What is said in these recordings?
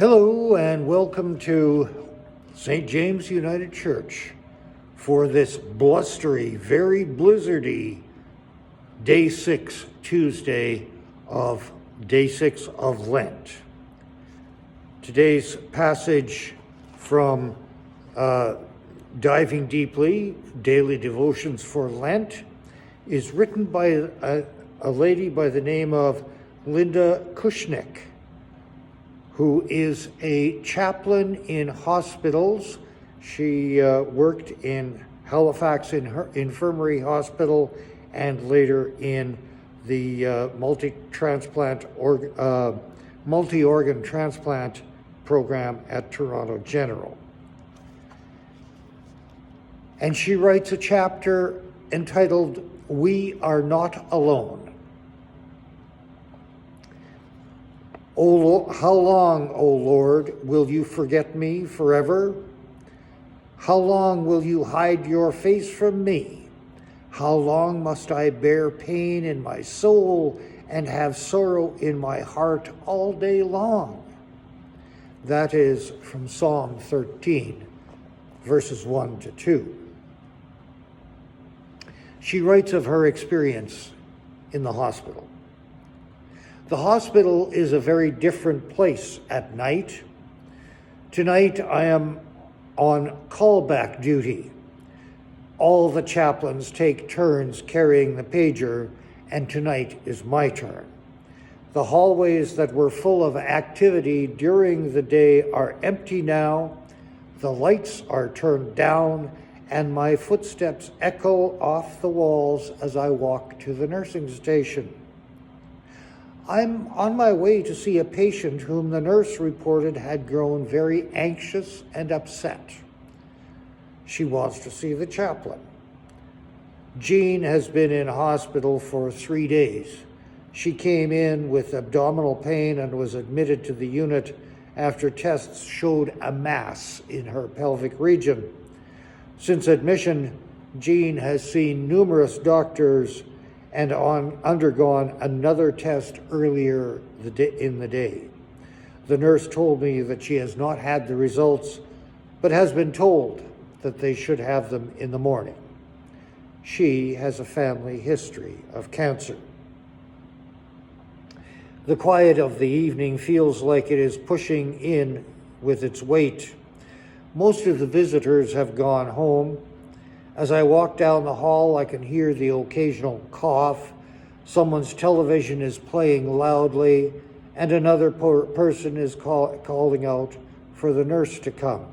Hello and welcome to St. James United Church for this blustery, very blizzardy day 6 Tuesday of day 6 of Lent. Today's passage from Diving Deeply, Daily Devotions for Lent, is written by a lady by the name of Linda Kushnick, who is a chaplain in hospitals. She worked in Halifax Infirmary Hospital and later in the multi-organ transplant program at Toronto General. And she writes a chapter entitled, "We Are Not Alone." How long, O Lord, will you forget me forever? How long will you hide your face from me? How long must I bear pain in my soul and have sorrow in my heart all day long? That is from Psalm 13, verses 1 to 2. She writes of her experience in the hospital. The hospital is a very different place at night. Tonight I am on callback duty. All the chaplains take turns carrying the pager, and tonight is my turn. The hallways that were full of activity during the day are empty now. The lights are turned down, and my footsteps echo off the walls as I walk to the nursing station. I'm on my way to see a patient whom the nurse reported had grown very anxious and upset. She wants to see the chaplain. Jean has been in hospital for 3 days. She came in with abdominal pain and was admitted to the unit after tests showed a mass in her pelvic region. Since admission, Jean has seen numerous doctors and undergone another test earlier in the day. The nurse told me that she has not had the results, but has been told that they should have them in the morning. She has a family history of cancer. The quiet of the evening feels like it is pushing in with its weight. Most of the visitors have gone home. As I walk down the hall, I can hear the occasional cough. Someone's television is playing loudly, and another person is calling out for the nurse to come.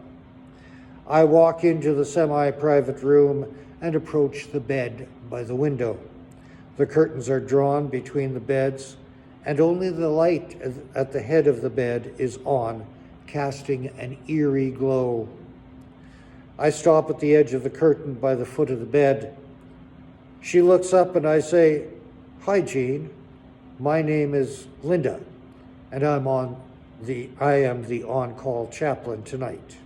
I walk into the semi-private room and approach the bed by the window. The curtains are drawn between the beds, and only the light at the head of the bed is on, casting an eerie glow. I stop at the edge of the curtain by the foot of the bed. She looks up and I say, "Hi, Jean. My name is Linda, and I am the on-call chaplain tonight."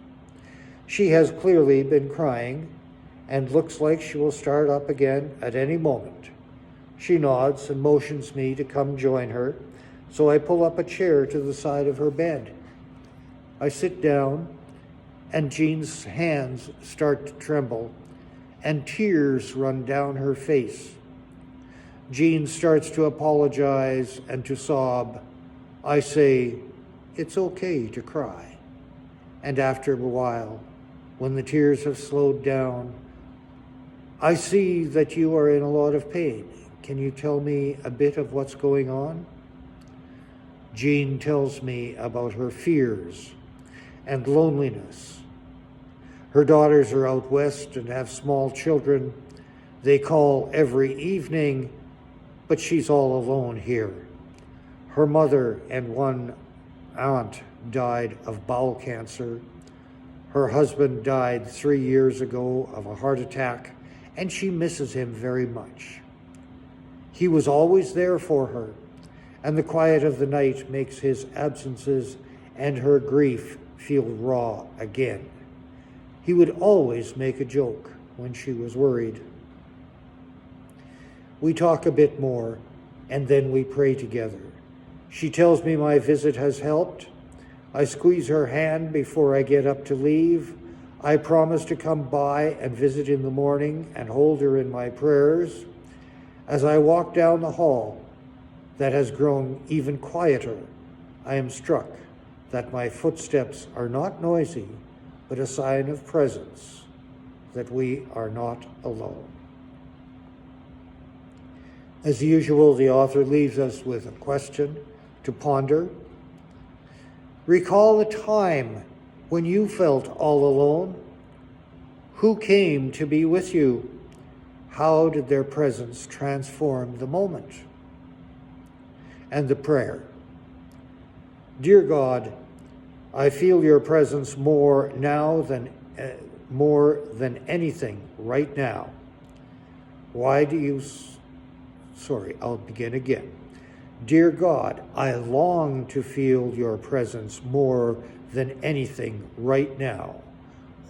She has clearly been crying and looks like she will start up again at any moment. She nods and motions me to come join her, so I pull up a chair to the side of her bed. I sit down, and Jean's hands start to tremble, and tears run down her face. Jean starts to apologize and to sob. I say, "It's okay to cry." And after a while, when the tears have slowed down, "I see that you are in a lot of pain. Can you tell me a bit of what's going on?" Jean tells me about her fears and loneliness. Her daughters are out west and have small children. They call every evening, but she's all alone here. Her mother and one aunt died of bowel cancer. Her husband died 3 years ago of a heart attack, and she misses him very much. He was always there for her, and the quiet of the night makes his absences and her grief feel raw again. He would always make a joke when she was worried. We talk a bit more, and then we pray together. She tells me my visit has helped. I squeeze her hand before I get up to leave. I promise to come by and visit in the morning and hold her in my prayers. As I walk down the hall that has grown even quieter, I am struck that my footsteps are not noisy, but a sign of presence, that we are not alone. As usual, the author leaves us with a question to ponder. Recall a time when you felt all alone. Who came to be with you? How did their presence transform the moment? And the prayer. Dear God, I feel your presence more than anything right now. I'll begin again. Dear God, I long to feel your presence more than anything right now.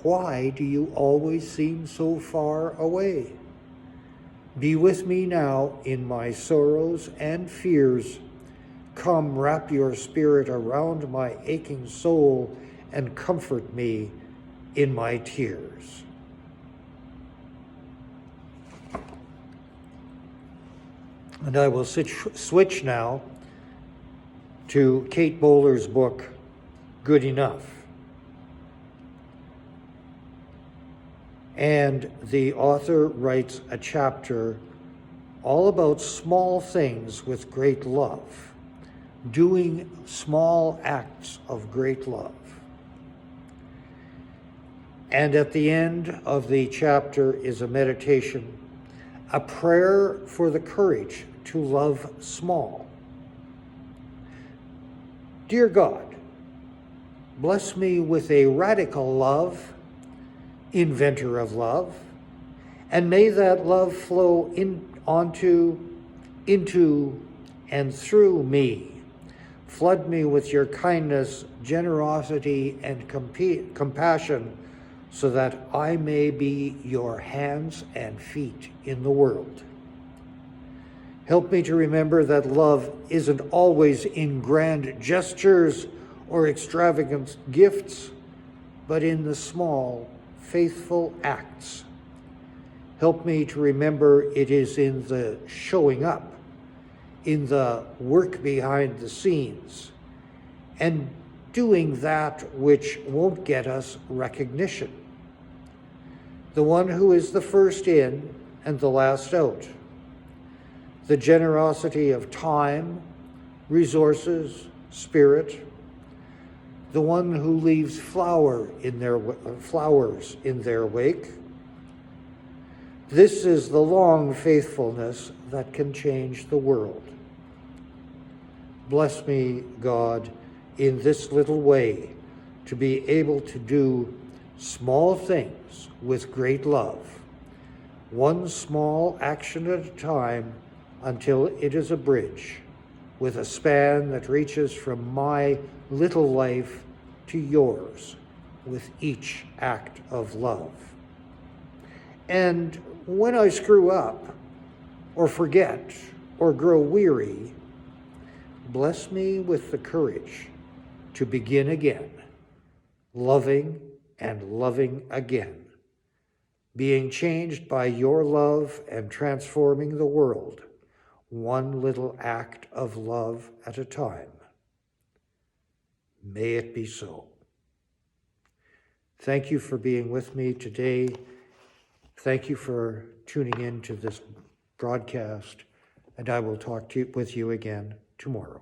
Why do you always seem so far away? Be with me now in my sorrows and fears. Come, wrap your spirit around my aching soul and comfort me in my tears. And I will switch now to Kate Bowler's book, Good Enough. And the author writes a chapter all about small things with great love, doing small acts of great love. And at the end of the chapter is a meditation, a prayer for the courage to love small. Dear God, bless me with a radical love, inventor of love, and may that love flow into and through me. Flood me with your kindness, generosity, and compassion, so that I may be your hands and feet in the world. Help me to remember that love isn't always in grand gestures or extravagant gifts, but in the small, faithful acts. Help me to remember it is in the showing up, in the work behind the scenes, and doing that which won't get us recognition. The one who is the first in and the last out. The generosity of time, resources, spirit. The one who leaves flowers in their wake. This is the long faithfulness that can change the world. Bless me, God, in this little way, to be able to do small things with great love, one small action at a time, until it is a bridge with a span that reaches from my little life to yours with each act of love. And when I screw up or forget or grow weary, bless me with the courage to begin again, loving and loving again, being changed by your love and transforming the world, one little act of love at a time. May it be so. Thank you for being with me today. Thank you for tuning in to this broadcast, and I will talk with you again tomorrow.